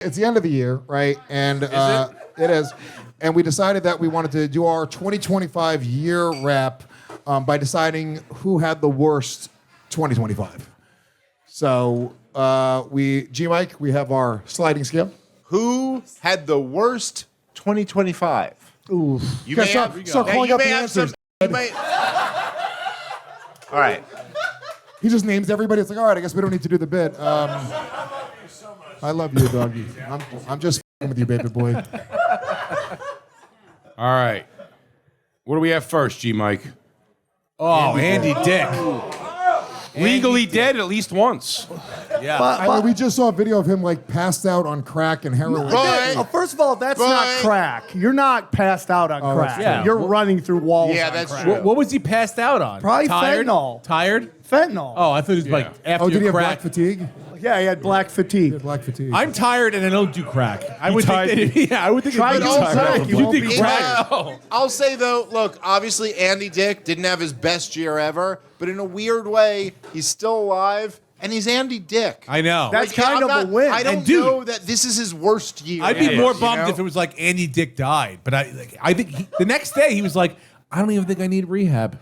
It's the end of the year, right? And it is. And we decided that we wanted to do our 2025 year wrap by deciding who had the worst 2025. So G-Mike, we have our sliding scale. Who had the worst 2025? Ooh. You may start calling up the answers. All right. He just names everybody. It's like, all right, I guess we don't need to do the bit. I love you, doggy. I'm just with you, baby boy. All right. What do we have first, G-Mike? Oh, Andy Dick. Legally dead at least once. Yeah. I mean, we just saw a video of him like passed out on crack and heroin. First of all, that's not crack. You're not passed out on crack. Yeah. You're running through walls. Yeah, on that's crack. true. What was he passed out on? Probably Tired? fentanyl. Tired? Fentanyl. Oh, I thought he was like after Oh, did he have crack. black fatigue? Yeah, he had black fatigue. Black fatigue. I'm tired and I don't do crack. I would tied- think that, yeah, I would think Try it'd be using tired. crack. You You won't think be crack? I'll say though, look, obviously Andy Dick didn't have his best year ever, but in a weird way, he's still alive, and he's Andy Dick. I know. That's kind of a win. I don't And dude, know that this is his worst year. I'd be ever, more you bummed know? if it was like Andy Dick died, but I think the next day he was like, I don't even think I need rehab.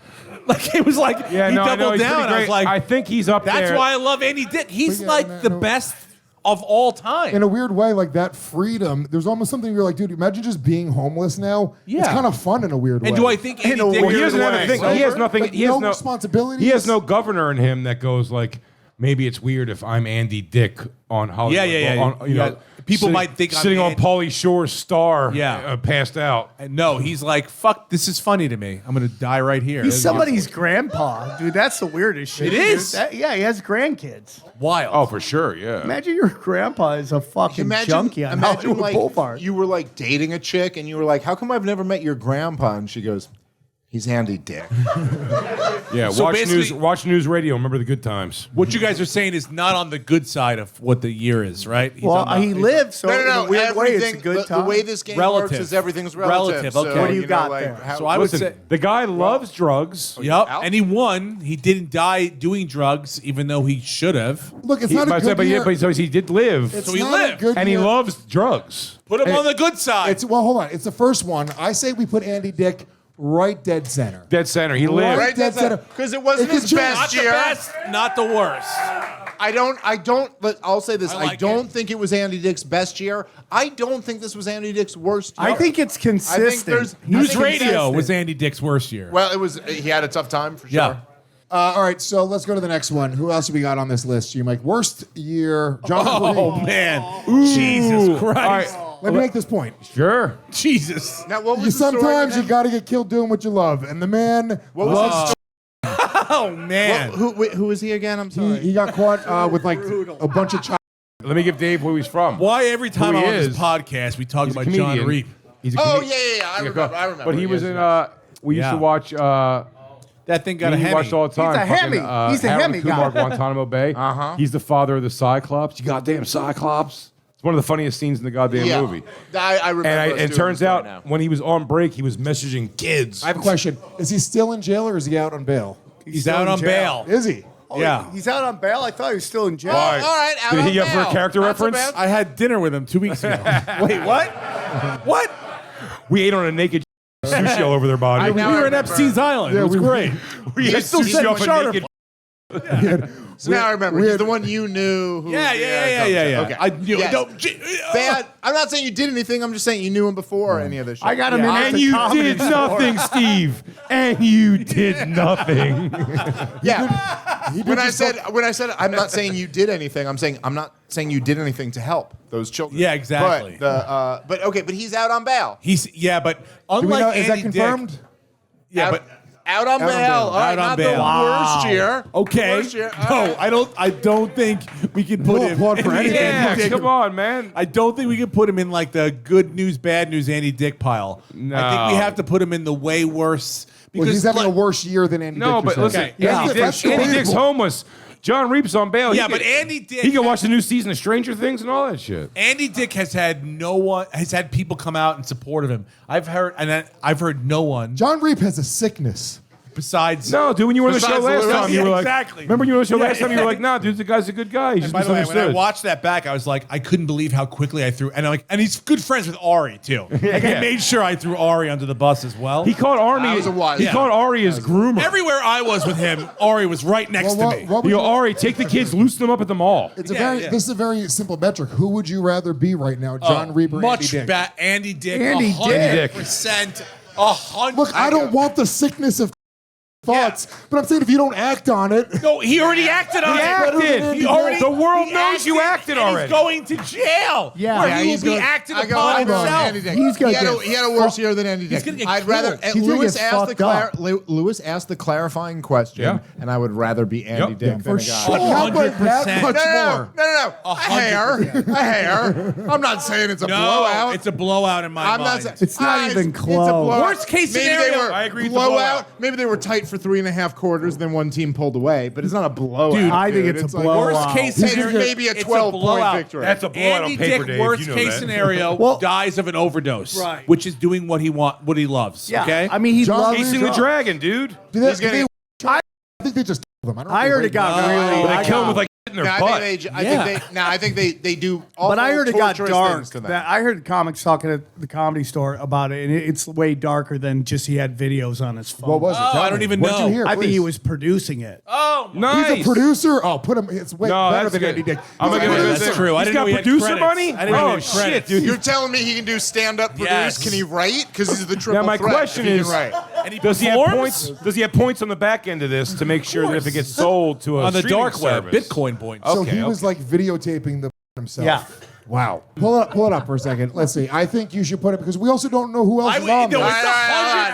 Like it was like he I know, doubled he's down. pretty I was great. like, I think he's up that's there. why I love Andy Dick. He's But yeah, like man, the no. best of all time. in a weird way, like that freedom, there's almost something you're like, dude, imagine just being homeless now. Yeah. It's kind of fun in a weird way. And do I think Andy a Dick? Well, he weird doesn't have a way. thing. He has nothing. Like, He has no no responsibilities? He has no governor in him that goes like, maybe it's weird if I'm Andy Dick on Hollywood. Yeah. On, you know, People sitting- might think I'm sitting on Andy. Pauly Shore's star. Yeah. Passed out. And no, he's like, fuck, this is funny to me. I'm going to die right here. He's somebody's grandpa, dude. That's the weirdest shit. It is. Dude. Yeah, he has grandkids. wild. Oh, for sure. Yeah. Imagine your grandpa is a fucking junkie on Hollywood like Boulevard. you were like dating a chick and you were like, how come I've never met your grandpa? And she goes, he's Andy Dick. Yeah. So basically- Watch news radio. Remember the good times. What you guys are saying is not on the good side of what the year is, right? He's Well, on the- he lives, so in a weird way, it's a everything- good the time. way this game Relative. works is everything's relative. Relative, okay. So, What do you know, got like, there? how- So I would Listen, say, the guy loves drugs. yep, Out? and he won. He didn't die doing drugs, even though he should have. Look, it's He, not a but, good but, year. but so he did live, It's So he not a lived. good and he year. loves drugs. Put him on the good side. It's well, hold on. It's the first one. I say we put Andy Dick right dead center. Dead center. He lived. Right, Dead center. because it wasn't It could his change. best not the year. best, not the worst. I don't. But I'll say this: I I, like don't it. think it was Andy Dick's best year. I don't think this was Andy Dick's worst year. I think it's consistent. there's- News I think radio consistent. was Andy Dick's worst year. Well, it was. He had a tough time for sure. Yeah. All right, so let's go to the next one. Who else have we got on this list? You Mike, worst year. John. Oh Reep. man, Jesus Christ, Let me make this point. Sure. Jesus. Now, what was the story Sometimes with you him? got to get killed doing what you love, and the man What was loves. Oh man. who is he again? I'm sorry. He got caught with like a bunch of child. Let me give Dave who he's from. Why every time Who I'm he on this is. podcast we talk He's a about John comedian. Reep? He's a Oh comedian. yeah. I remember. But he was Yes. in. We used Yeah. to watch. That thing got a We Hemi. watched all the time. He's a Hemi. fucking, He's a Harold Hemi Kumar, guy. Guantanamo Bay. He's the father of the Cyclops. You goddamn Cyclops. It's one of the funniest scenes in the goddamn Yeah. movie. I remember. And us it doing turns this right out now. when he was on break, he was messaging kids. I have a question. Is he still in jail or is he out on bail? He's still out in on jail. bail. Is he? Yeah. He's out on bail. I thought he was still in jail. All right. Out Did on he up for a bail. character Not so reference? bad. I had dinner with him 2 weeks ago. Wait, what? What? We ate on a naked sushi all over their body. We now were I in remember. Epstein's Island. Yeah, it was we- great. We ate still sushi send off a charter naked. So now I remember. we He's had- the one you knew. Who, Yeah. Okay. I knew Yes. it. Bad. I'm not saying you did anything. I'm just saying you knew him before any of this shit. I got him Yeah. in And the you comedy did store. nothing, Steve. And you did nothing. Yeah. He did When I just said I'm not saying you did anything. I'm not saying you did anything to help those children. Yeah, exactly. But but he's out on bail. But Do we unlike know, is that Andy confirmed? Dick, yeah, out, but out on bail. on bail. All right, Out on not bail. the worst year. okay. Worst year. No, I don't think we can put No him. applaud for in anything. the Yeah, Andy Dick- come on, man. I don't think we can put him in like the good news, bad news Andy Dick pile. I think we No. have to put him in the way worse because Well, he's having a like- worse year than Andy No, Dick. but you're listen, saying. Yeah. Andy, That's Dick's debatable. homeless. John Reep's on bail. Yeah, He but could- Andy Dick. He can watch the new season of Stranger Things and all that shit. Andy Dick has had people come out in support of him. I've heard no one. John Reep has a sickness. Besides, No, dude, when you were on the show Besides last Lewis. time, you were Yeah, like, exactly. remember when you were on the show last time, you were like, nah, dude, the guy's a good guy. He's just By the way, when I misunderstood. watched that back, I was like, I couldn't believe how quickly I threw. And I'm like, and he's good friends with Ari too. Like, Yeah. I made sure I threw Ari under the bus as well. He called Army. That was a wise- He Yeah. called Ari his groomer. Everywhere I was with him, Ari was right next to me. What would You go, you- Ari, take the kids, loosen them up at the mall. It's Yeah, a very. yeah. This is a very simple metric. Who would you rather be right now, John Reap or much Andy Dick? Andy Dick. Andy Dick. 100%. 100. Look, I don't want the sickness of thoughts, but I'm saying if you don't act on it, No, he already acted on He it. acted. He already. The world he knows you acted and already. He's going to jail. Yeah. where Yeah, he will he's be gonna- acted I go upon under on himself. Andy Dick. He's gonna he had a worse year than Andy Dick. gonna get I'd rather. killed. and He's gonna Lewis get asked the fucked up. Lewis asked the clarifying question, Yeah. and I would rather be Andy Yep. Dick Yeah, than for a guy. sure. how about that 100%. much No, more? no. A hair. A hair. I'm not saying it's a No, blowout. it's a blowout in my I'm mind. not saying It's not even It's a close. blowout. Worst case Maybe scenario, they were I agree with the blowout. Maybe they were tight for 3.5 quarters, then one team pulled away. But it's not a blowout. Dude, I think it's a like blowout. Worst case It's scenario, maybe a it's 12-point blowout. victory. That's a blowout Andy on paper, Dick, Dave. worst You know case that. scenario, Well- dies of an overdose, Right. which is doing what he loves. Yeah. Okay. I mean, he John loves Chasing the dragon, dude. Do they, He's gonna- I think they just killed him. I heard it got really. But I they kill him got- with like shit in their No, I butt. think Yeah. I think they do. Awful, But I heard it got torturous dark. things to them. That I heard comics talking at the Comedy Store about it, and it's way darker than just he had videos on his phone. What was it? Oh, Tell I don't me. even What did know. you hear? I think he Please. was producing it. Oh, Nice. He's a producer. Oh, put him. It's way No, better that's than good. Andy Dick. I'm gonna He's give a him producer. That's true. I He's didn't got know he had producer credits. money? I didn't know he Oh, had shit, credits. dude. You're telling me he can do stand-up produce? Yes. Can he write? Because he's the triple Now my threat. question He can is, write. And he does he have performs? points? Does he have points on the back end of this to make sure that if it gets sold to a on the streaming dark web, service- Bitcoin points. So Okay, he was okay. like videotaping the himself. Yeah. Wow. Pull it up for a second. Let's see. I think you should put it because we also don't know who else is on no, there.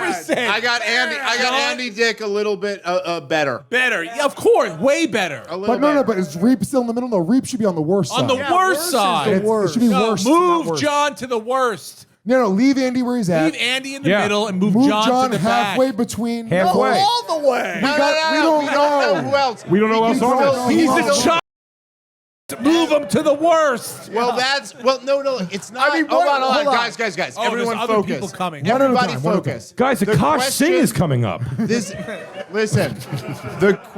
it's 100%. I got Andy Dick a little bit better. Better. Yeah, of course. Way better. A little But no, better. but is Reep still in the middle? No, Reep should be on the worst On side. the worst side. It should be No, worse. not move worse. John to the worst. No, leave Andy where he's at. Leave Andy in the Yeah. middle and move Move John, to the halfway back. between. Halfway. No, All the way. we don't know. who else. We don't know who else on don't this. He's know. the child. Move him to the worst. Well, no. It's not. I mean, hold on, hold on. guys. Oh, Everyone there's other focus. people coming. One at a Everybody time, one at a focus. Guys, the Akash Singh is coming up. Listen.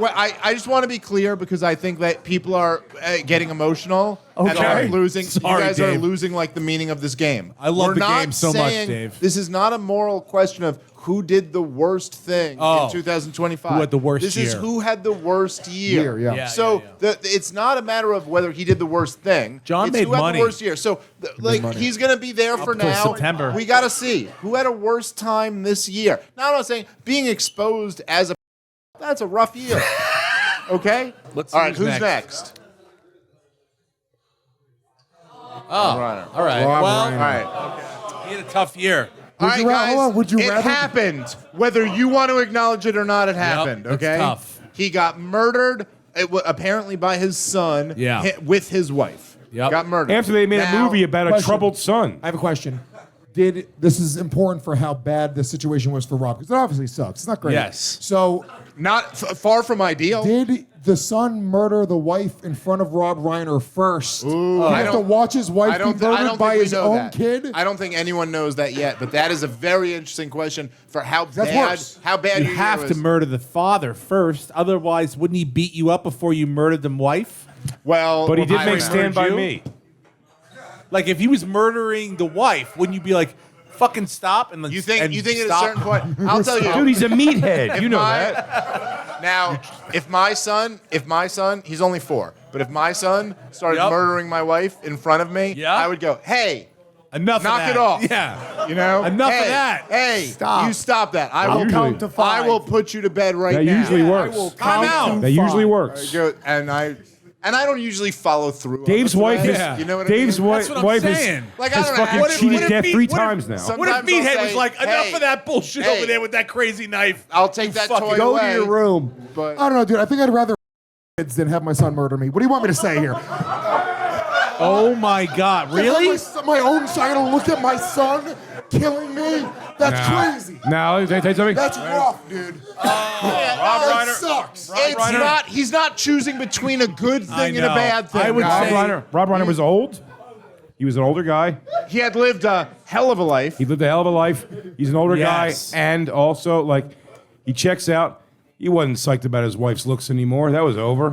I just want to be clear because I think that people are getting emotional and are Okay. losing. Sorry, you guys are Dave. losing like the meaning of this game. I love We're the not game so much, saying- Dave. This is not a moral question of who did the worst thing in 2025. Who had the worst This is year. who had the worst year. Yeah. Yeah. So it's not a matter of whether he did the worst thing. John it's made who had money. the worst year. So he's going to be there for till now. September. We got to see who had a worse time this year. Now I'm not saying being exposed as a that's a rough year. Okay? Let's All see right, who's who's next? All right. Rob Well, Reiner. All right. he had a tough year. All right, you ra- guys. hold on, would you it rather- happened. Whether you want to acknowledge it or not, it happened. it's Okay. tough. He got murdered. Apparently by his son. Yeah. With his wife. Yep. Got murdered. After they made a Now- movie about a Question. troubled son. I have a question. This is important for how bad the situation was for Rob because it obviously sucks. It's not great. Yes. So Not far from ideal. did the son murder the wife in front of Rob Reiner first? He I has to don't- watch his wife I be don't murdered by think we his know own that. kid. I don't think anyone knows that yet, but that is a very interesting question for how That's bad worse. how bad You your have year to was. murder the father first. Otherwise, wouldn't he beat you up before you murdered the wife? Well, But he did I make would- Stand By you? Me. Like, if he was murdering the wife, wouldn't you be like, fucking stop? And You think at a stop? certain point? I'll tell you. Dude, he's a meathead. You know my- that. Now, if my son, he's only 4, but if my son started Yep. murdering my wife in front of me, Yeah. I would go, hey, Enough knock of that. it off. Yeah. you know, Enough of hey, that. Hey, Stop. you stop that. I I'll will count to 5. I will put you to bed right That now. usually works. I will Time count out. That usually works. Go- and I don't usually follow through. on Dave's the wife threats, is Yeah. You know what Dave's I mean? That's what I'm wife saying. Like, I has don't know, fucking what if- cheated what if death he- 3 what if- times now. some- What if Sometimes I'll Meathead say, was like, enough hey, of that bullshit hey. over there with that crazy knife? I'll take that fucking toy Go away. to your room. But I don't know, dude. I think I'd rather kids than have my son murder me. What do you want me to say here? Oh my God! Really? My own son to look at my son killing me? That's crazy. Now, can I tell you something? That's rough, dude. Rob That Reiner. sucks. it's not. He's not choosing between a good thing and a know. bad thing. I would guys. say- Rob Reiner was old. He was an older guy. He had lived a hell of a life. He lived a hell of a life. He's an older Yes. guy, and also like He checks out. He wasn't psyched about his wife's looks anymore. That was over.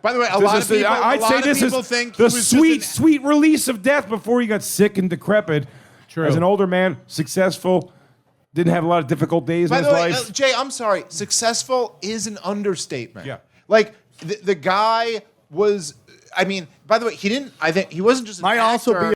By the way, a lot of people, I'd say this is think the he was sweet, just sweet release of death before he got sick and decrepit. True. As an older man, successful, didn't have a lot of difficult days By in the his way, life. Jay, I'm sorry. Successful is an understatement. Yeah. Like the guy was. I mean, by the way, he didn't. I think he wasn't just. Might also be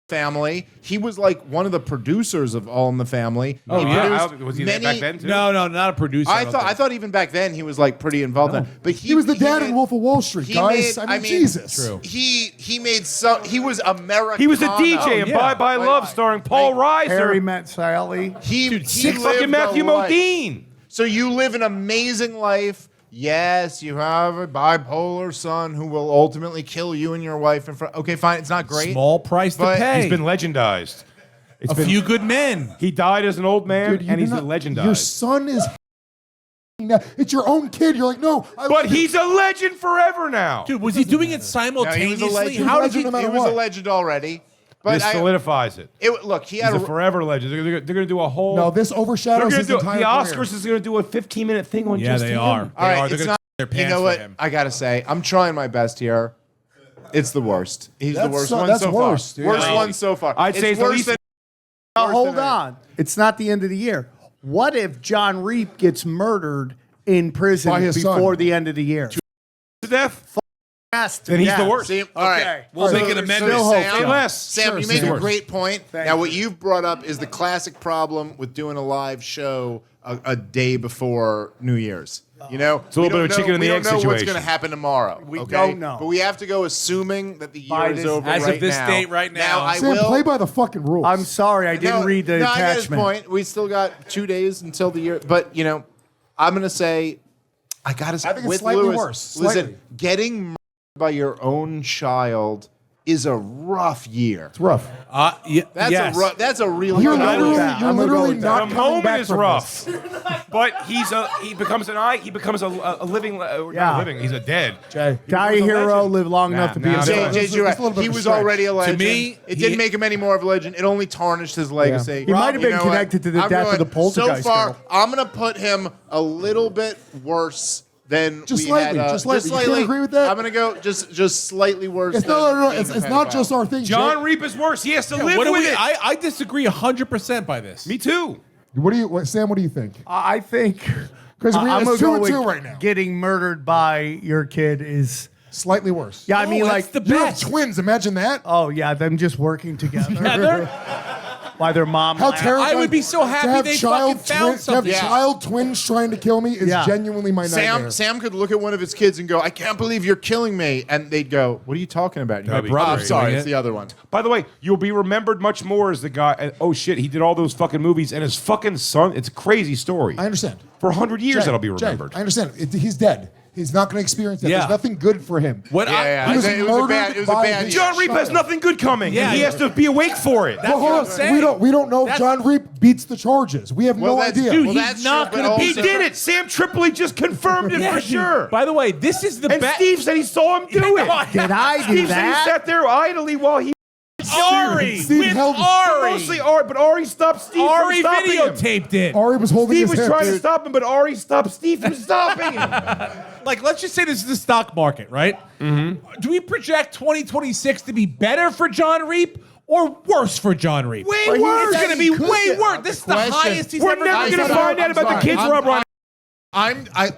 family. He was like one of the producers of All in the Family. Oh, He yeah. produced Was he there back then, too? No, not a producer. I don't thought think. even back then he was like pretty involved in. But He was the dad made- in Wolf of Wall Street, he guys. made- I mean, Jesus. True. He made some. He was American. He was a DJ in yeah. Bye Bye Love starring Paul Harry Reiser. Met Sally. He Sick lived fucking Matthew a life. Modine. So you live an amazing life. Yes, you have a bipolar son who will ultimately kill you and your wife. Okay, fine. It's not great. Small price to But pay. He's been legendized. It's a been, few good men. He died as an old man, Dude, you and do he's not- legendized. Your son is. It's your own kid. You're like, no. But he's a legend forever now. Dude, was he doing it No, simultaneously? he was a legend. How did legend he? no matter He was what. a legend already. But This solidifies it. look, he He's had a forever legend. They're going to do a whole. No, this they're overshadows gonna his do, entire the career. Oscars is going to do a 15-minute thing on Yeah, just they him. are. All right, They're it's gonna not. their You pants know for what? him. I gotta say, I'm trying my best here. It's the worst. He's the That's worst so- one that's so worse, far. dude. Worst Like, one so far. I'd say it's the worse least- than. Now, worse hold than on. It's not the end of the year. What if John Reep gets murdered in prison By his before son. the end of the year? To death. Yes, Then he's the yes. worst. See, all right. Okay. We'll make an amendment. still hope Sam, so. Less. Sam, Sure, you make Sam. a great point. Thank Now, you. what you've brought up is the classic problem with doing a live show a day before New Year's. You know, It's a little bit of a chicken and the egg We don't know what's situation. going to happen tomorrow. We okay? don't know. But we have to go assuming that the year By is this- over As of right this now. date right now. I Sam, will play by the fucking rules. I'm sorry, I didn't read the I get his attachment. point. We still got 2 days until the year, but you know, I'm gonna say, I gotta say, I think it's with slightly Lewis, worse. listen, Slightly. getting murdered by your own child is a rough year. It's rough. Yeah, That's yes. a rough. That's a real. You're rough literally, year. that. you're I'm gonna go literally with that. not The coming moment back is from rough, this. but he becomes a living not Yeah. a living. He's a dead. Jay, Die a hero, live long enough to be nah, a nah. villain. Jay's It's a right. little bit He of a was stretch. already a legend. me, it he- didn't make him any more of a legend. It only tarnished his legacy. He might have been You know what? connected to the I'm death of going- the poltergeist So far, girl. I'm going to put him a little bit worse than Just we slightly, had. just slightly. You can't agree with that? I'm going to go just slightly worse. It's than no. being It's a not pedophile. just our thing. John Jay. Reep is worse. He has to live What do with we? it. I disagree 100% by this. Me too. Sam? What do you think? I think 'Cause I'm it's gonna 2-2 go with right now. getting murdered by your kid is. Slightly worse. Yeah, I mean, that's like the You have best. twins. Imagine that. oh yeah, them just working together Together? while their mom. How laughed. terrifying! I would be so happy to have they child fucking found to have something. child twins trying to kill me is Yeah. genuinely my nightmare. Sam could look at one of his kids and go, "I can't believe you're killing me," and they'd go, "What are you talking about?" And you'd My go, brother's I'm sorry, doing it's it. the other one. By the way, you'll be remembered much more as the guy. Oh shit, he did all those fucking movies, and his fucking son. It's a crazy story. I understand. For 100 years, Jay, that'll be Jay, remembered. I understand. He's dead. He's not going to experience that. Yeah. There's nothing good for him. What Yeah, I, He was it was a murdered bad. It was a by bad. his year. John Reep has nothing good coming, Yeah, and he yeah. has to be awake for it. That's Well, hold what on. I'm saying. We don't know if That's- John Reep beats the charges. We have Well, no that's- idea. Dude, well, he's that's not true, but gonna He also- did it. Sam Tripoli just confirmed it Yeah, for dude. sure. By the way, this is the And best. Steve said he saw him do it. Did I do Steve said he that? sat there idly while he. Ari Steve with held- Ari. Mostly Ari, but Ari stopped Steve Ari from stopping him. videotaped it. Ari was holding Steve his was hip, trying to dude. stop him, but Ari stopped Steve from stopping him. Like, let's just say this is the stock market, right? Mm-hmm. Do we project 2026 to be better for John Reep or worse for John Reep? Way Well, he worse. It's going to be could way get- worse. This is the question- highest he's We're ever never done. going to find out about the kids, I'm- Rob Reiner.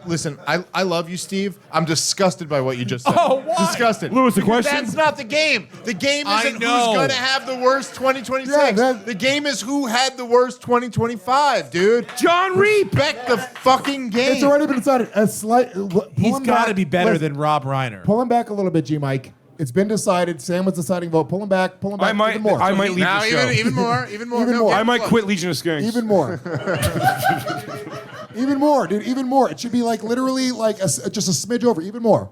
Listen. I love you, Steve. I'm disgusted by what you just said. Oh, why? Disgusted. Lewis, the Because question? That's not the game. The game I isn't who's know. going to have the worst 2026. Yeah, that- the game is who had the worst 2025, dude. John Reep. Respect the fucking game. It's already been decided. A slight. He's got to be better than Rob Reiner. Pull him back a little bit, G. Mike. It's been decided. Sam was deciding vote. Pull him back. Pull him back. I might even more. leave now, the show. even more. Even No, more. get I might close. quit Legion of Skanks. Even more. Even more, dude. Even more. It should be like literally like just a smidge over. Even more.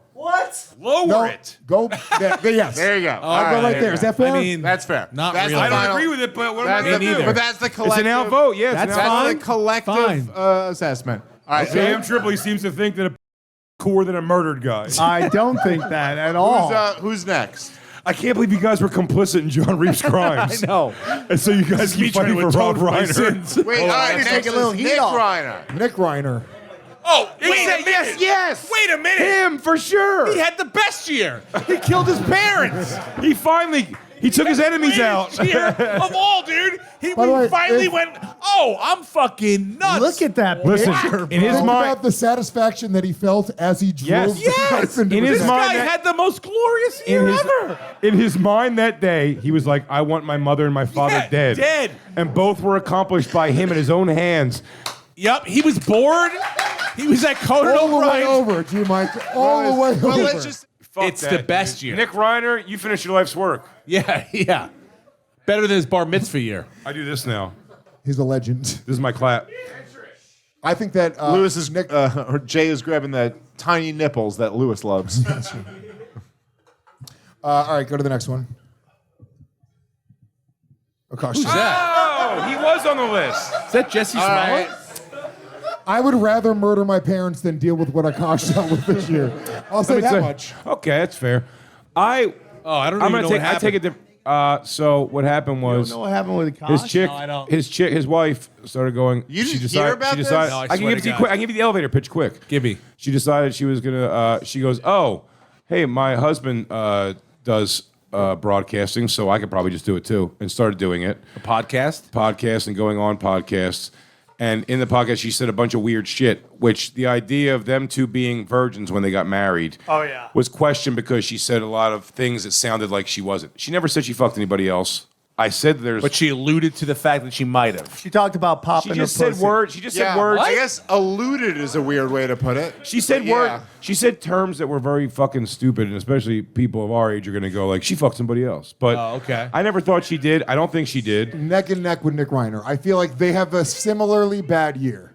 Lower No, it. go. Yes. There you go. I'll go right there. Is that fair? I mean, That's fair. Not That's really. I don't final- agree with it, but what am I That's going the, to do? neither. but that's the It's collective. an outvote. Yeah, it's That's an That's outvote. the collective Fine. assessment. All right. Sam Tripoli seems to think that a cooler than a murdered guy. I don't think that at all. Who's next? I can't believe you guys were complicit in John Reep's crimes. I know. And so you guys keep fighting for Rob Reiner. Wait, all right, next is Nick Reiner. Nick Reiner. Oh, wait a minute. Yes. Wait a minute. Him, for sure. He had the best year. He killed his parents. He took his enemies out. Year of all, dude. He By the way, finally went, oh, I'm fucking nuts. Look at that Listen, picture, in his Think mind, about the satisfaction that he felt as he drove the knife into In his This mind, guy that- had the most glorious year ever. in his mind that day, he was like, I want my mother and my father Yeah, dead. dead. And both were accomplished by him in his own hands. Yep, he was bored. He was at Conan all the way O'Brien. over, G-Mike. All the way Well, over. let's just. It's the best year. Nick Reiner, you finished your life's work. Yeah. Better than his bar mitzvah year. I do this now. He's a legend. This is my clap. I think that Lewis is Nick. or Jay is grabbing the tiny nipples that Lewis loves. All right, go to the next one. Akash. Who's that? Oh, he was on the list. Is that Jesse Smollett? I would rather murder my parents than deal with what Akash dealt with this year. I'll say that much. Okay, that's fair. I don't even know what I take it. So what happened was know what happened with the his chick, No, I don't. his wife started going. You she didn't decided, hear about she this? decided, No, I I can swear give it to to you God. quick. I can give you the elevator pitch quick. Give me. She decided she was gonna. She goes, oh, hey, my husband does broadcasting, so I could probably just do it too, and started doing it. A podcast? And going on podcasts. And in the podcast, she said a bunch of weird shit, which the idea of them two being virgins when they got married was questioned because she said a lot of things that sounded like she wasn't. She never said she fucked anybody else. I said there's... But she alluded to the fact that she might have. She talked about She popping just her said pussy. words. She just said words. I guess alluded is a weird way to put it. She said But word. yeah. She said terms that were very fucking stupid, and especially people of our age are going to go like, she fucked somebody else. But Oh, okay. I never thought she did. I don't think she did. Neck and neck with Nick Reiner. I feel like they have a similarly bad year.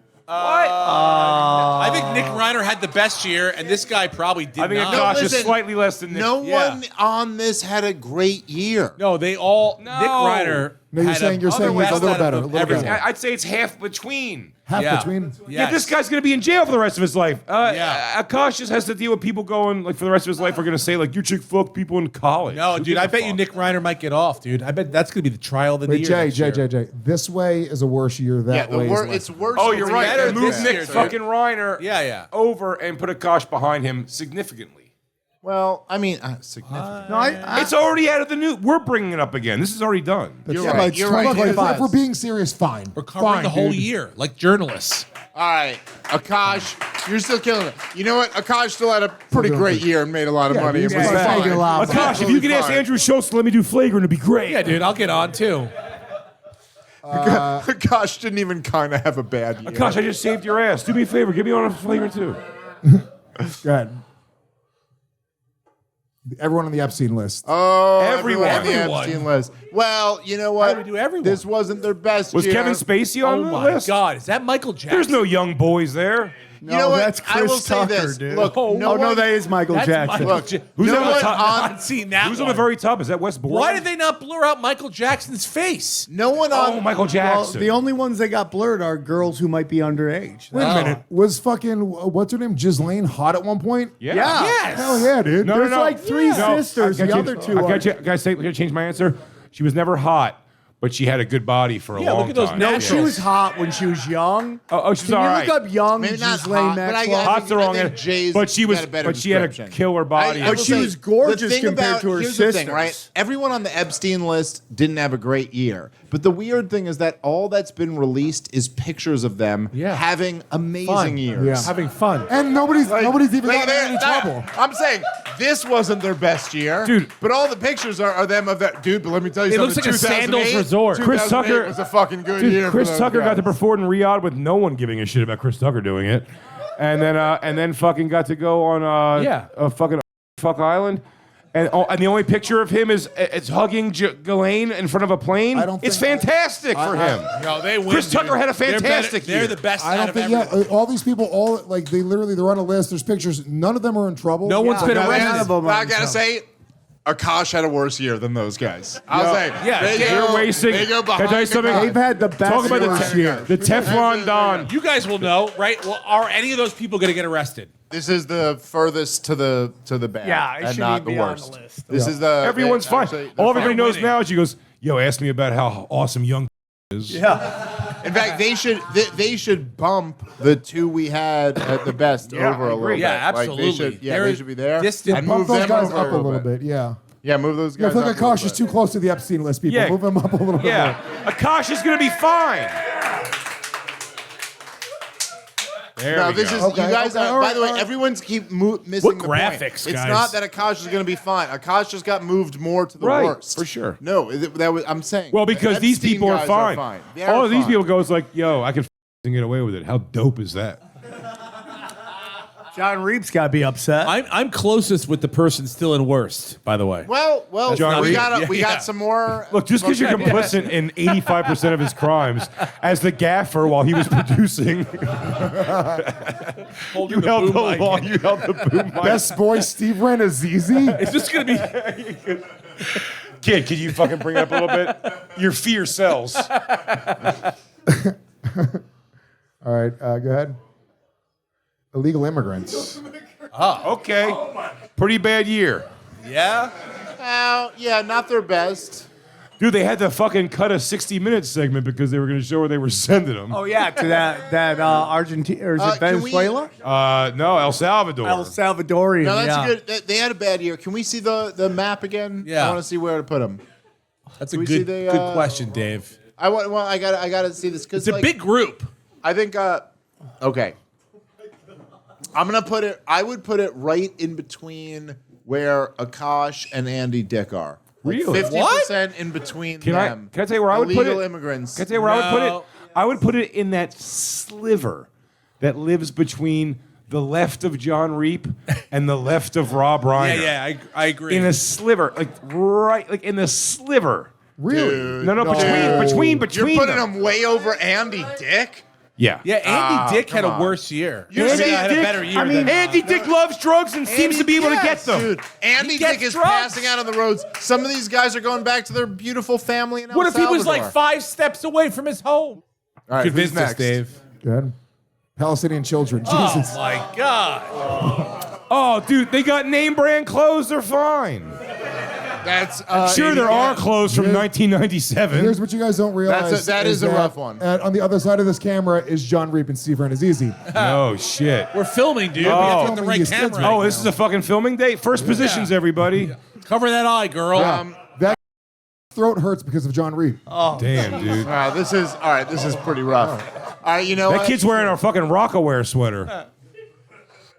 I think Nick Reiner had the best year, and this guy probably did I think not. Akash is listen, slightly less than Nick. No Yeah. one on this had a great year. No, they all. No. Nick Reiner. No, you're had saying he's a little best out better. of A little everything. better. I'd say it's half between. Half Yeah. between. Yeah, Yes. this guy's going to be in jail for the rest of his life. Yeah. Akash just has to deal with people going, like, for the rest of his life, are going to say, like, your chick fucked people in college. No, Who dude, gives I a bet you fuck? Nick Reiner might get off, dude. I bet that's going to be the trial of the Wait, year. Jay. This way is a worse year. Yeah, That way is less. it's worse. Oh, you're right. better They moved this Nick year, dude. fucking Reiner Yeah. over and put Akash behind him significantly. Well, I mean, significant. No, I It's already out of the news. We're bringing it up again. This is already done. You're Yeah, right. but it's You're right. 2025. If we're being serious, fine. We're covering Fine, the whole dude. year, like journalists. All right, Akash, you're still killing it. You know what? Akash still had a pretty doing great good. year and made a lot of money. he's It was making fine. a lot. It's Akash, if absolutely you could ask fine. Andrew Schultz to let me do Flagrant, it'd be great. Yeah, dude, I'll get on too. Akash didn't even kind of have a bad year. Akash, I just saved your ass. Do me a favor. Get me on a Flagrant too. Go ahead. Everyone on the Epstein list. Oh, Everyone. everyone on the Everyone. Epstein list. Well, you know what? How do we do everyone? This wasn't their best Was year. Kevin Spacey on Oh the my list? God, is that Michael Jackson? There's no young boys there. You know what? that's I will Chris say Tucker, this. dude. Look, oh, no no, one- that is Michael That's Jackson. Michael Look, Who's no on the one top? on- I've seen that Who's on one. the very top? Is that Wes Borland? Why did they not blur out Michael Jackson's face? no one on. Oh, Michael Well, Jackson. the only ones that got blurred are girls who might be underage. Wait a minute. Was fucking what's her name? Ghislaine hot at one point? yeah. Yeah. Yes. Hell yeah, dude. No, There's no, no. like three No, sisters. I The got other you- two I are. got you. Can I change my answer? She was never hot, but she had a good body for a Yeah, long look at those time. No, naturals. she was hot when she was young. Oh, she's Can all you right. look up young Maybe not Ghislaine hot, but I Maxwell? got- Hot's the wrong think answer. Jay's But she was, got a better but she had a description. killer body. I will But she say, was gorgeous the thing compared about, to her here's the thing, sisters. right? Everyone on the Epstein list didn't have a great year. But the weird thing is that all that's been released is pictures of them having amazing years. Yeah. Having fun. And nobody's even Like, gotten in any trouble. I'm saying this wasn't their best year, Dude. But all the pictures are them of that dude. But let me tell you It something. looks like a Sandals resort. Chris 2008 Tucker was a fucking good Dude, year. for Chris those Tucker got to guys. perform in Riyadh with no one giving a shit about Chris Tucker doing it, and then fucking got to go on a fucking fuck island. And the only picture of him is hugging Ghislaine in front of a plane. I don't It's think- fantastic for him. No, they win. Chris dude. Tucker had a They're fantastic better- year. They're the best I out don't of think. everyone. All these people, they're on a list. There's pictures. None of them are in trouble. No one's been Now, arrested. none of them I are gotta in say, Akash had a worse year than those guys. I'll say, yeah, they you're go, wasting- They go Can I behind tell you something? the They've had the best Talk about year. the Teflon Don. You guys will know, right? Well, are any of those people going to get arrested? This is the furthest to the bad. Yeah, it and shouldn't not even the be on worst. the list. This is the Everyone's fine. actually, All they're everybody fine. knows now is she goes, "Yo, ask me about how awesome young is." Yeah. In fact, they should bump the two we had at the best Yeah, over I a little agree. bit. Yeah, Like, absolutely. they should be there. Distant. and Bump move those them guys over up a little bit. Yeah. Yeah, move those Yeah, I guys feel like up a little Akash is bit. too close to the Epstein list, people. Yeah. Move him up a little bit Yeah, more. Akash is gonna be fine. There No, we this go. is Okay, you guys okay, are. all by right, the way, all right. everyone's keep missing What the graphics, point. It's guys? not that Akash is going to be fine. Akash just got moved more to the Right, worst for sure. No, that was, I'm saying. Well, because the these Epstein people are guys fine. They're All of these fine. people goes like, "Yo, I can get away with it." How dope is that? John Reep's got to be upset. I'm closest with the person still in worst, by the way. Well, John we Reed. got some more. Look, just because you're complicit in 85% of his crimes, as the gaffer while he was producing, Holding you held the boom mic. law, you held the boom mic. Best boy Steve Rannazzisi. Is this going to be... Kid, can you fucking bring it up a little bit? Your fear sells. All right, go ahead. Illegal immigrants. Okay. Pretty bad year. Yeah? Well, yeah, not their best. Dude, they had to fucking cut a 60-minute segment because they were going to show where they were sending them. Oh yeah, to that Argentina or is it can we- Venezuela? No, El Salvador. El Salvadorian. No, that's yeah. good. They had a bad year. Can we see the map again? Yeah. I want to see where to put them. That's a we see good, the, good question, Dave. I got to see this because It's a big group. I think. Okay. I'm gonna put it. I would put it right in between where Akash and Andy Dick are. Really? 50% in between Can them. I tell you where I would put it? Illegal immigrants. Can I tell you where I would put No. it? I would put it in that sliver that lives between the left of John Reep and the left of Rob Reiner. Yeah, I agree. In a sliver, like in the sliver. Really? No, between You're putting them. them way over Andy Dick. Yeah. yeah, Andy Dick had come a on. worse year. You're Andy saying had a Dick- better year I mean, than Andy Dick loves drugs and seems to be able to get them. Dude, Andy gets Dick is drugs. passing out on the roads. Some of these guys are going back to their beautiful family in El What if he was like Salvador? 5 steps away from his home? All right, Convince who's us, next? Dave. Go ahead. Palestinian children. Jesus. Oh my God. Oh, dude, they got name brand clothes. They're fine. That's Sure, there are clothes from 1997. Here's what you guys don't realize. That is a that rough one. On the other side of this camera is John Reep and Steve Rannazzisi. Oh shit. We're filming, dude. Oh. We have to get the right Filming camera. these Oh, this is a fucking filming day. First positions, everybody. Cover that eye, girl. That throat hurts because of John Reep. Damn, dude. This is pretty rough. All right, you know That what? kid's wearing a fucking Rockaware sweater.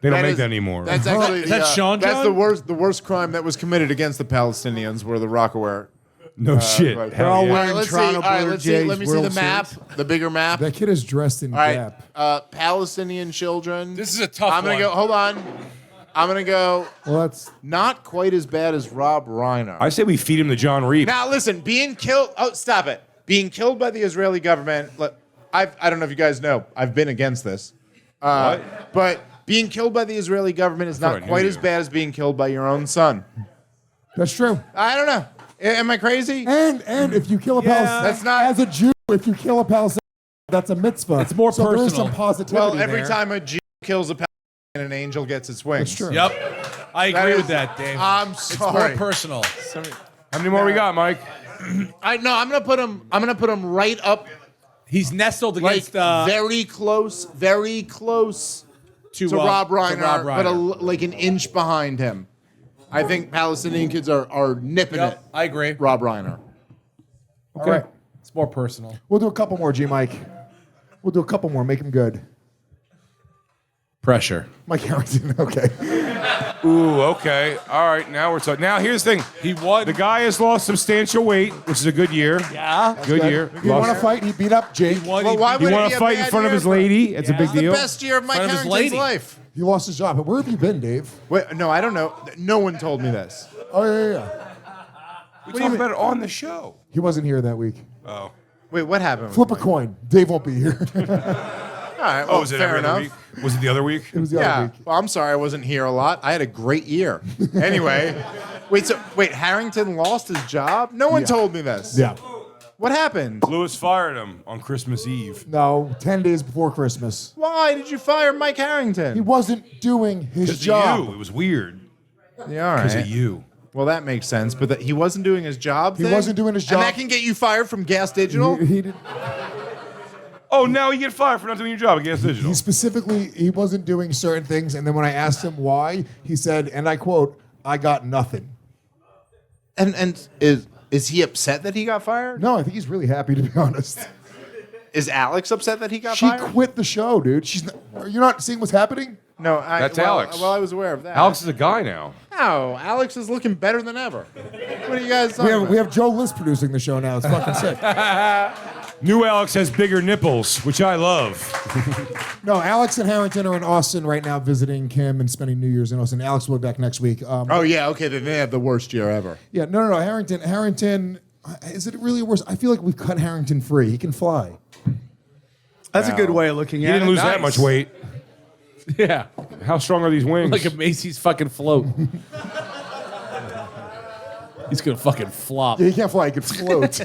They don't That make is- that anymore. That's actually Is that Sean That's John? the worst crime that was committed against the Palestinians were the Rockaware. No shit. right. They're all Hell yeah. wearing Let's see. Toronto All right, Blue let's see. Jays Let me see the World map, Series. the bigger map. That kid is dressed in All right, Gap. Palestinian children. This is a tough I'm gonna one. go. Hold on. I'm gonna go. Well, that's Not quite as bad as Rob Reiner. I say we feed him to John Reep. Now listen, being killed. Oh, stop it! Being killed by the Israeli government. I don't know if you guys know. I've been against this. But being killed by the Israeli government is thought I not knew quite as you. bad as being killed by your own son. that's true. I don't know. Am I crazy? And if you kill a Palestinian, That's not- as a Jew, if you kill a Palestinian, that's a mitzvah. It's more so there is personal. some positivity Well, every there. time a Jew kills a Palestinian, an angel gets its wings. That's true. Yep. I agree is- with that, Dave. I'm It's more sorry. personal. How many more we got, Mike? I'm gonna put him. I'm gonna put him right up, He's nestled like against very close to Rob Reiner, but like an inch behind him. I think Palestinian kids are nipping it. Yep, I agree. Rob Reiner. All right. It's more personal. We'll do a couple more, G Mike. We'll do a couple more. Make them good. Pressure. Mike Harrington. Okay. Ooh, okay. All right, now we're talking. Now, here's the thing. He won. The guy has lost substantial weight, which is a good year. Yeah. Good year. He want to fight. He beat up Jake. Won. Well, why He would it want be to a fight in bad front of year his for- lady. It's a big It's the deal. best year of Mike Front of his Harrington's lady. life. He lost his job. But where have you been, Dave? Wait, no, I don't know. No one told me this. Oh yeah. We talked about it on the show. He wasn't here that week. Oh. Wait, what happened? Flip a coin. Dave won't be here. All right, well, Oh, was it fair every other enough. week? Was it the other week? It was the other Yeah. week. Well, I'm sorry I wasn't here a lot. I had a great year. Anyway, wait, Harrington lost his job? No one told me this. Yeah. What happened? Lewis fired him on Christmas Eve. No, 10 days before Christmas. Why did you fire Mike Harrington? He wasn't doing his Because job. of you. It was weird. Yeah, all Because right. of you. Well, that makes sense, but he wasn't doing his job. He wasn't doing his job. and that can get you fired from Gas Digital. He did, Oh, now you get fired for not doing your job against Digital. he wasn't doing certain things, and then when I asked him why, he said, and I quote, "I got nothing." And is he upset that he got fired? No, I think he's really happy, to be honest. Is Alex upset that he got She fired? quit the show, dude. You're not seeing what's happening? No, That's Alex. Well, I was aware of that. Alex is a guy now. No, Alex is looking better than ever. What are you guys talking about? We have Joe List producing the show now. It's fucking sick. New Alex has bigger nipples, which I love. No, Alex and Harrington are in Austin right now visiting Kim and spending New Year's in Austin. Alex will be back next week. Oh, yeah, okay, then they have the worst year ever. Yeah, no. Harrington, is it really worse? I feel like we've cut Harrington free. He can fly. That's a good way of looking He at it. didn't lose that much weight. Yeah. How strong are these wings? Like a Macy's fucking float. He's gonna fucking flop. Yeah, he can't fly. He can float.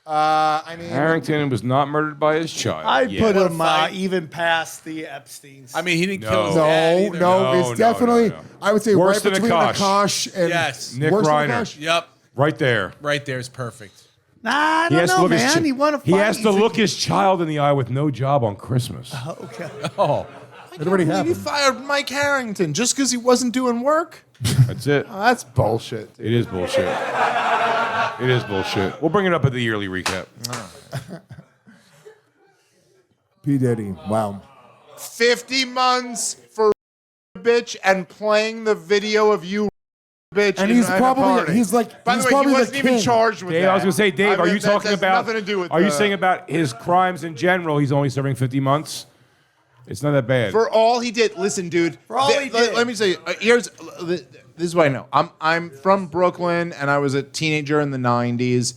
I mean, Harrington was not murdered by his child. I'd yet. put him fight. even past the Epsteins. I mean, he didn't No. kill his dad no, either. no, No, it's definitely. no. I would say Worse right than between Akash. Akash and Yes. Nick worse than Reiner. Akash? Yep. Right there. Right there is perfect. Nah, I He don't has to know, look his man. He won a fight. He has to He's a- look his child in the eye with no job on Christmas. Okay. Oh, It already He happened. fired Mike Harrington just because he wasn't doing work? that's it. Oh, that's bullshit. Dude. It is bullshit. It is bullshit. We'll bring it up at the yearly recap. P. Diddy. Wow. 50 months for bitch and playing the video of you bitch. And in he's a probably, party. he's like, By he's the way, he probably wasn't the even king. charged with Dave, that. I was going to say, Dave, I are mean, you that talking has about? nothing to do with Are you the- saying about his crimes in general? He's only serving 50 months. It's not that bad. For all he did, listen, dude. For all he did. Let me say, this is what I know. I'm from Brooklyn, and I was a teenager in the '90s.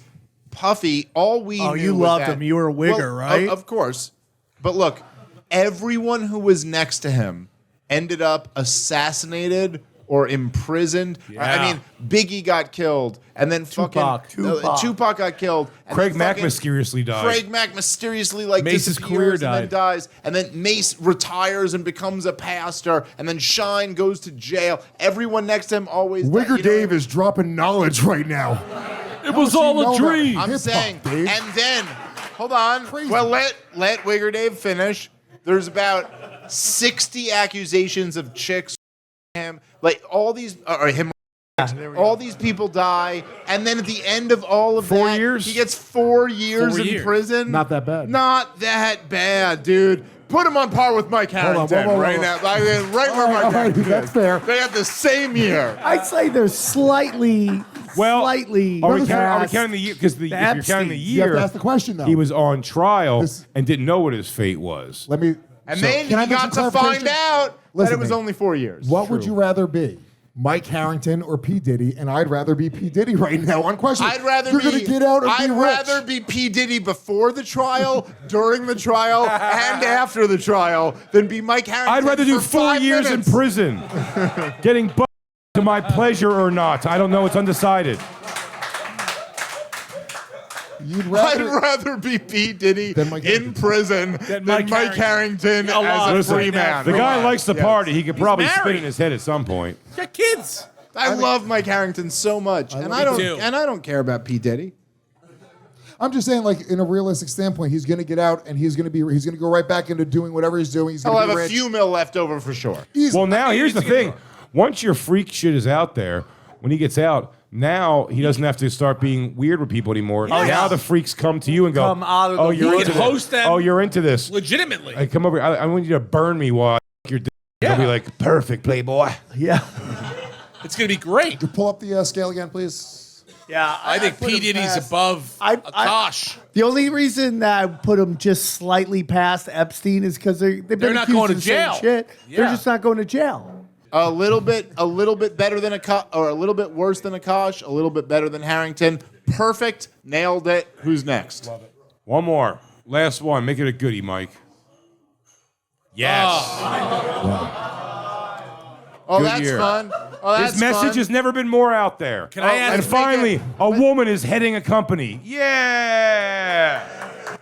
Puffy, all we Oh, knew you was loved that- him. You were a wigger, Well, right? Of course. But look, everyone who was next to him ended up assassinated or imprisoned. I mean, Biggie got killed, and then Tupac. Tupac got killed. And Craig then Mack fucking- mysteriously died. Craig Mack mysteriously Mace's disappears career and then died. dies, and then Mace retires and becomes a pastor, and then Shine goes to jail. Everyone next to him always. Wigger you know, Dave is dropping knowledge right now. It was you all know a that? dream. I'm Hip-hop, saying, Dave. and then hold on. Crazy. Well, let Wigger Dave finish. There's about 60 accusations of chicks him, like all these or him. All these people die, and then at the end of all of 4 that, years? he gets 4 years 4 in years. prison. Not that bad. Not that bad, dude. Put him on par with Mike Harrington whoa, right whoa. now. I mean, right where All Mike right, Harrington that's is. fair. They had the same year. I'd say they're slightly. Well, slightly. Are we past counting the year? Because if you're counting the Epstein. You have year, to ask the question, though. he was on trial This- and didn't know what his fate was. Let me. And so, then can I he make got some to find clarification? out that Listen it was to me. only 4 years. What would you rather be? Mike Harrington or P. Diddy? And I'd rather be P. Diddy right now. Unquestionably. I'd rather You're be. going to get out and I'd be rich. rather be P. Diddy before the trial, during the trial, and after the trial than be Mike Harrington. I'd rather do for 4 5 years minutes. in prison, getting to my pleasure or not. I don't know. It's undecided. You'd I'd rather. rather be P. Diddy Than Mike in Harrington. prison than Mike Harrington as a Listen, free man. the guy likes to Yes. party. He could probably spin married. in his head at some point. Got kids. I love Mike Harrington so much, and love I don't, him too. and I don't care about P. Diddy. I'm just saying, like in a realistic standpoint, he's going to get out and he's going to go right back into doing whatever he's doing. He's I'll going to have be a rich. few mil left over for sure. Easily. Well, now here's the it's gonna thing. Once your freak shit is out there, when he gets out, now he doesn't have to start being weird with people anymore. Oh, Now yeah. the freaks come to you and go, Come out of the "Oh, you're You into can this. host them. Oh, you're into this. Legitimately. Hey, come over. I want you to burn me while I your dick." They'll be like, "Perfect, Playboy." Yeah. It's going to be great. Pull up the scale again, please. Yeah. I think put P. him Diddy's past- above I- Akash. The only reason that I put him just slightly past Epstein is because they've been They're not accused going to of the same jail. Shit. Yeah. They're just not going to jail. A little bit better than Akash, or a little bit worse than Akash, a little bit better than Harrington. Perfect, nailed it. Who's next? One more, last one. Make it a goodie, Mike. Yes. Oh, Good that's year. fun. Oh, that's His message fun. has never been more out there. Can I ask- And finally, a woman is heading a company. Yeah.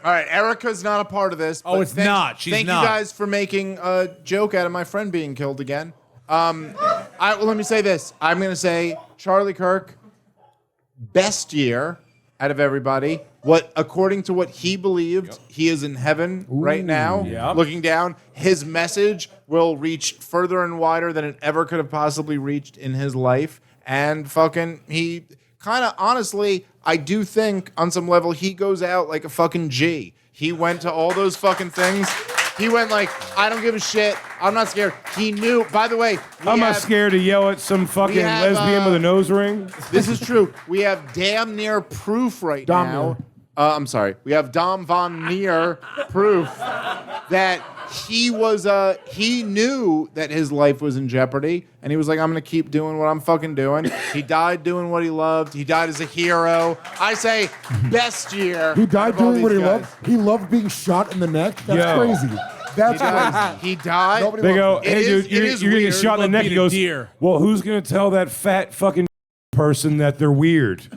All right, Erica's not a part of this. Oh, but it's not. She's thank not. you guys for making a joke out of my friend being killed again. Let me say this. I'm going to say Charlie Kirk, best year out of everybody. According to what he believed, he is in heaven right now, looking down. His message will reach further and wider than it ever could have possibly reached in his life. And he kind of, honestly, I do think on some level he goes out like a fucking G. He went to all those fucking things. He went like, I don't give a shit. I'm not scared. He knew, by the way. I'm not scared to yell at some fucking lesbian with a nose ring. This is true. We have damn near proof right now. I'm sorry. We have Dom Von Neer proof that he knew that his life was in jeopardy, and he was like, I'm going to keep doing what I'm fucking doing. He died doing what he loved. He died as a hero. I say best year. He died of all doing what he these loved. guys. He loved being shot in the neck. That's Yo. crazy. That's crazy. He died. Nobody They go, loves hey, It dude, is you're going to get weird. shot in the Love neck. He being a goes, deer. well, who's going to tell that fat fucking person that they're weird?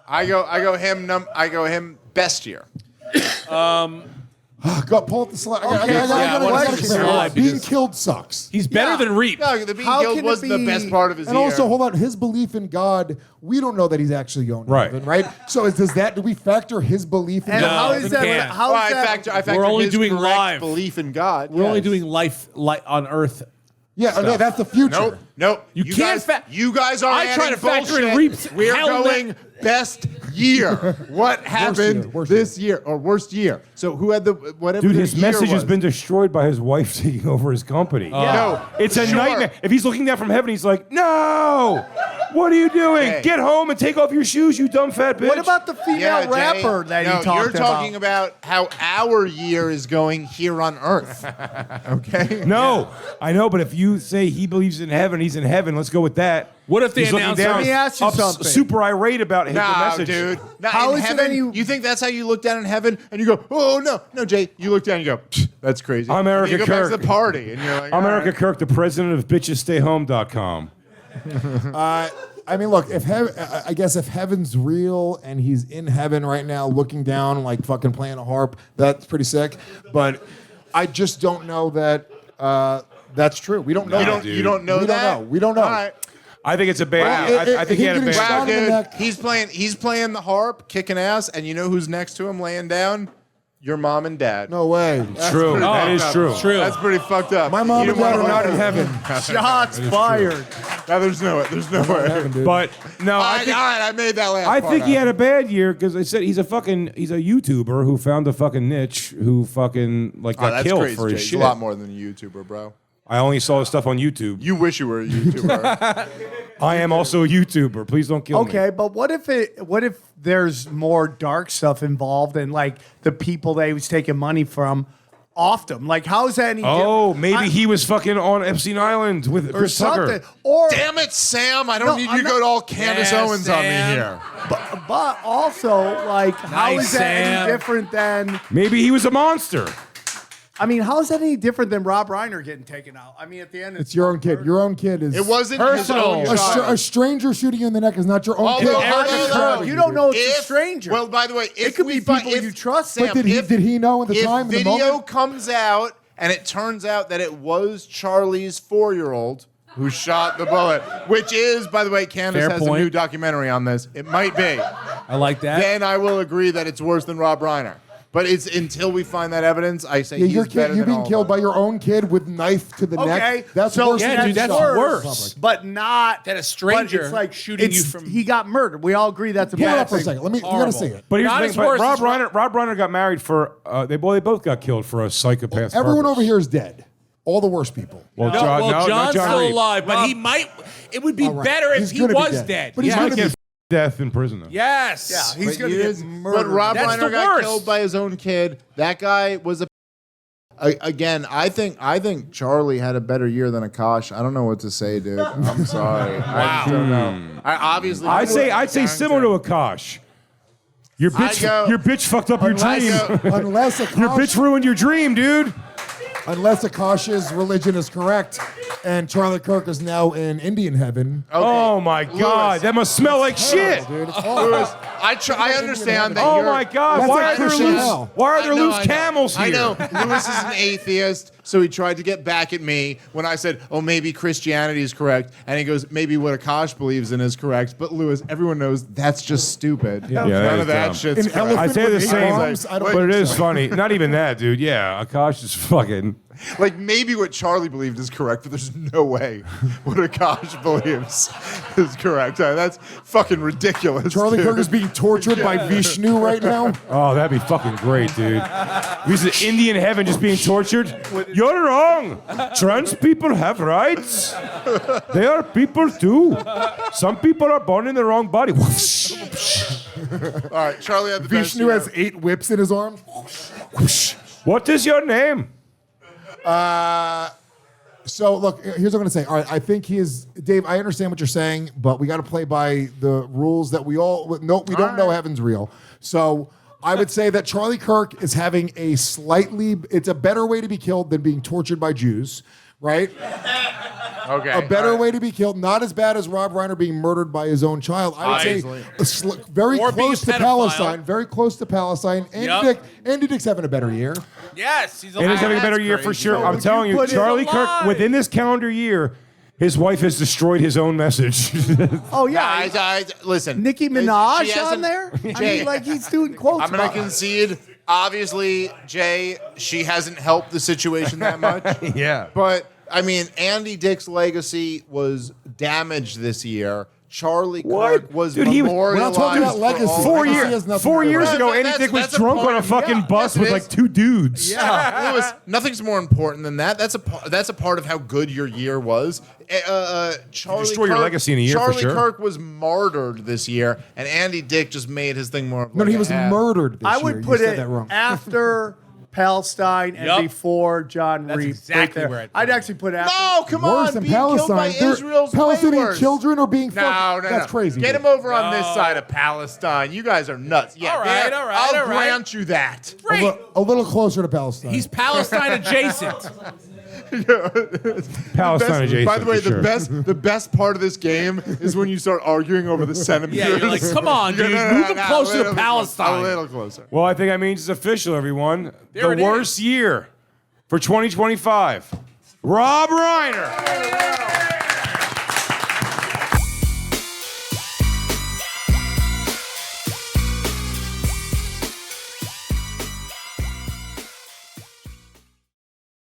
I go him best year. Go pull up the slide. Okay, I I wanna gotta see the say, slide being because- killed sucks. He's better than Reep. No, the being How killed can it wasn't the be- best part of his And year. also, hold on, his belief in God, we don't know that he's actually going to Right. heaven, right? So do we factor his belief in And No, how God? is we that? can't. How Well, is I that? factor We're only his doing correct live. belief in God. We're only Yes. doing life on Earth. Yeah, no, that's the future. Nope. You can't guys, you guys are I try adding to factor in bullshit. Reap's We're hell going best year. What happened worst this year or worst year? So who had the whatever? Dude, the his year message has was. been destroyed by his wife taking over his company. No, It's a sure. nightmare. If he's looking down from heaven, he's like, no! What are you doing? Hey. Get home and take off your shoes, you dumb fat bitch. What about the female Yeah, Jay. rapper that no, he talked you're about? talking about how our year is going here on Earth. Okay. No, I know, but if you say he believes in heaven, he's in heaven, let's go with that. What if they He's looking announce- down, Let me ask you up, something. super irate about the Nah, message. dude. Nah, How in is it heaven, any- you think that's how you look down in heaven and you go, oh no, Jay. You look down and you go, "Pfft, that's crazy. I'm And Erica you go back to Kirk. the party and you're like, I'm all Erica right. Kirk, the president of bitchesstayhome.com. I mean, look, I guess if heaven's real and he's in heaven right now looking down like fucking playing a harp, that's pretty sick. But I just don't know that that's true. We don't know. You that. don't, you don't know We don't that? know. We don't know. All right. I think it's a bad. Wow. I think he had a Him bad. getting Wow, shot in the neck. dude. He's playing the harp, kicking ass, and you know who's next to him laying down? Your mom and dad. No way. True. pretty That fucked is up. true. True. That's pretty fucked up. My mom You and didn't dad are wanna- not in heaven. Shots fired. No, there's no way. There's no way. Heaven, dude. But no, All I right, think. all right, I made that last I part think he up. had a bad year because they said he's a YouTuber who found a fucking niche who fucking Oh, got that's killed crazy, for his Jay. shit. He's a lot more than a YouTuber, bro. I only saw his stuff on YouTube. You wish you were a YouTuber. I am also a YouTuber. Please don't kill me. Okay, but what if there's more dark stuff involved and like the people that he was taking money from offed him? Like, how is that any Oh, different? maybe he was fucking on Epstein Island with or Chris Tucker. something. Or Damn it, Sam! I don't No, need I'm you to go not- to all Candace Yeah, Owens on me Sam. here. but also like how Nice, is that Sam. any different than Maybe he was a monster. I mean, how is that any different than Rob Reiner getting taken out? I mean, at the end It's your own kid. Your own kid is. It wasn't Personal. his own A, child. a stranger shooting you in the neck is not your own kid. Although- How do you know? You don't know it's a stranger. Well, by the way, if it could we be fi- people if, you trust. Sam, But did he know at the if time, in the video moment? comes out and it turns out that it was Charlie's 4-year-old who shot the bullet, which is, by the way, Candace Fair has point. a new documentary on this. It might be. I like that. Then I will agree that it's worse than Rob Reiner. But it's until we find that evidence, I say Yeah, he's your better kid, you than all being of killed us. by your own kid with knife to the Okay, neck. That's so worse yeah, than dude, being that's shot. worse. but not That a but stranger it's like shooting you it's- from- He got murdered. We all agree that's a Pull it bad up for a thing. second. We're Horrible. gonna see it. But here's Not the as thing. worse Rob as Rob- Reiner got married for. They both got killed for a psychopath. Everyone purpose. over here is dead. All the worst people. Well, No, John, well, no, not John's John still Reep. alive, but he might. It would be All right. better if He's he gonna be was dead. dead. But he's He gonna might be get death in prison though. Yes. Yeah, he's But gonna he get is- murdered. But Rob That's the Reiner got worst. killed by his own kid. That guy was a. Again, I think Charlie had a better year than Akash. I don't know what to say, dude. I'm sorry. I just don't know. I obviously. I'd say similar to Akash. Your bitch fucked up your dream. Unless Your bitch Akash, ruined your dream, dude. unless Akash's religion is correct, and Charlie Kirk is now in Indian heaven. Oh my God, that must smell like shit. Dude, it's Lewis, I understand that Oh you're... my God, That's why like are there Christian loose? hell. Why are there I know, loose I know. camels here? I know. Lewis is an atheist, so he tried to get back at me when I said, oh, maybe Christianity is correct. And he goes, maybe what Akash believes in is correct. But Lewis, everyone knows that's just stupid. that None is of that dumb. shit's An correct. elephant I say the with eight same, arms? I don't but it think is so. funny. Not even that, dude. Yeah, Akash is fucking. Like, maybe what Charlie believed is correct, but there's no way what Akash believes is correct. That's fucking ridiculous. Charlie dude. Kirk is being tortured by Vishnu right now. Oh, that'd be fucking great, dude. He's in Indian heaven just being tortured. You're wrong. Trans people have rights. They are people too. Some people are born in the wrong body. All right, Charlie had the best Vishnu year. has 8 whips in his arm. What is your name? So look, here's what I'm gonna say. All right, I think he is Dave. I understand what you're saying, but we got to play by the rules that we all no. We don't know heaven's real. So I would say that Charlie Kirk is having a slightly. It's a better way to be killed than being tortured by Jews, right? Okay. A better all right. way to be killed, not as bad as Rob Reiner being murdered by his own child. I would Obviously. say very Or being close to pedophile. Palestine. Very close to Palestine. Yep. Andy Dick's having a better year. Yes, he's And he's having a that's better year for crazy. sure. So I'm would telling you you, put it Charlie Kirk, alive? within this calendar year, his wife has destroyed his own message. Oh yeah, I listen. Nicki she Minaj on hasn't- there. I Jay, mean, like he's doing quotes. I'm gonna about it. concede. Obviously, Jay, she hasn't helped the situation that much. Yeah. But I mean, Andy Dick's legacy was damaged this year. Charlie Kirk was Dude, he was- We're not memorialized. talking about for legacy. all- Four Legacy years, has nothing 4 to do years with it. ago, That's- Andy Dick was that's a drunk on part a of- fucking yeah, bus yes, it with is. like 2 dudes. Yeah, Lewis, nothing's more important than that. That's a part of how good your year was. Charlie destroy your legacy in a year, for Charlie sure. Kirk was martyred this year, and Andy Dick just made his thing more. No, like he a was ad. murdered this I year. would You put said it that wrong. after Palestine and Yup. before John That's Reep. exactly right there. where I'd put I'd it. actually put after. No, come Worse on. than Being killed by Palestine. Israel's way Palestinian worse. children are being No, fucked. no, That's no. crazy. Get dude. him over on this side of Palestine. You guys are nuts. Yeah, All right, there- all right, I'll all right. grant you that. Great. A little closer to Palestine. He's Palestine adjacent. Palestine adjacent. By the way, for sure. the best part of this game is when you start arguing over the centimeters. Yeah, you're like, come on, dude, move it closer to a little bit Palestine. A little closer. Well, I think that means it's official, everyone. There The it worst year for 2025. Rob Reiner.